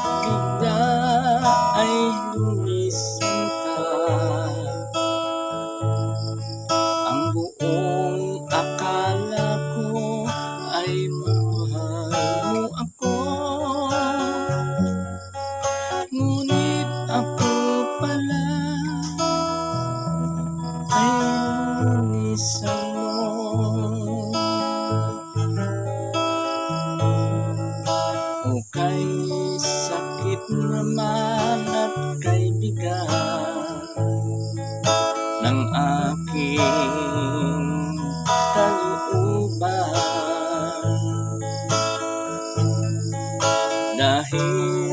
bigla ay lumisan ka. Ang buong akala ko ay mahal mo ako, ngunit ako pala ay lumisan mo. O kay sakit naman at kay bigat ng aking kalooban, dahil